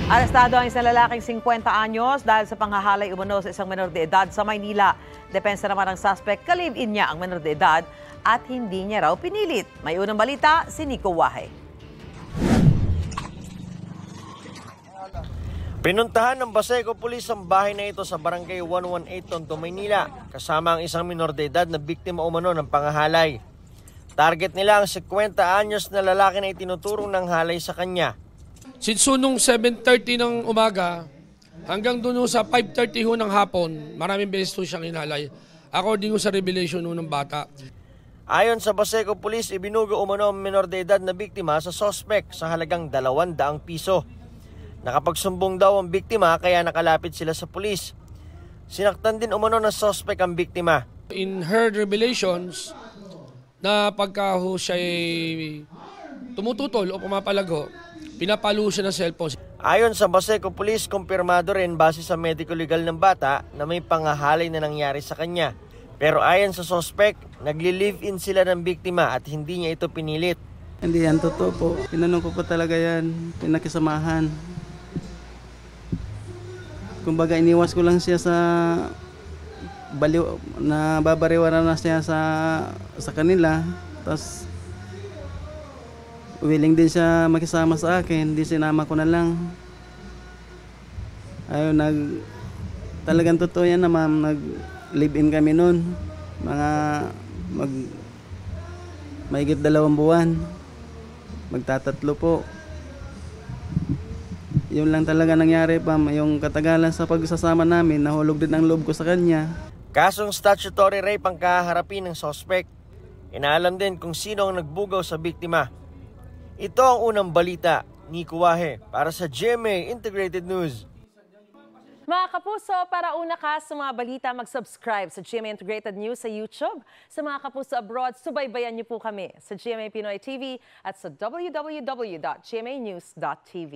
Arestado ang isang lalaking 50 anyos dahil sa panghahalay umano sa isang menor de edad sa Maynila. Depensa naman ng suspect, ka-live-in niya ang menor de edad at hindi niya raw pinilit. May unang balita, si Nico Wahe. Pinuntahan ng Baseco Police ang bahay na ito sa Barangay 118, Tondo, Maynila, kasama ang isang minor de edad na biktima umano ng panghahalay. Target nila ang 50 anyos na lalaki na itinuturong ng halay sa kanya. Since nung 7:30 ng umaga hanggang doon sa 5:30 ng hapon, maraming beses to siyang inhalay. According sa revelation ng bata. Ayon sa Baseco Police, ibinugo umano ang minor de edad na biktima sa suspect sa halagang 200 piso. Nakapagsumbong daw ang biktima kaya nakalapit sila sa pulis. Sinaktan din umano ng suspect ang biktima. In her revelations, na pagka siya tumututol o pumapalago, pinapalo siya ng cellphone. Ayon sa Baseco Police, kumpirmado rin base sa medical legal ng bata na may panghahalay na nangyari sa kanya. Pero ayon sa suspect, nagli-live-in sila ng biktima at hindi niya ito pinilit. Hindi yan totoo po. Tinanong ko pa talaga yan, pinakisamahan. Kumbaga iniwas ko lang siya sa baliw, na babariwara na siya sa kanila. Tapos willing din siya makisama sa akin, di sinama ko na lang. Ayun, talagang totoo yan na ma'am, nag-live-in kami noon. Mahigit 2 buwan. Magtatatlo po. Yun lang talaga nangyari pa, yung katagalan sa pagsasama namin, nahulog din ang loob ko sa kanya. Kasong statutory rape ang kaharapin ng suspect. Inaalam din kung sino ang nagbugaw sa biktima. Ito ang unang balita, Nico Wahe, para sa GMA Integrated News. Mga kapuso, para una ka sa mga balita, mag-subscribe sa GMA Integrated News sa YouTube. Sa mga kapuso abroad, subaybayan niyo po kami sa GMA Pinoy TV at sa www.gmanews.tv.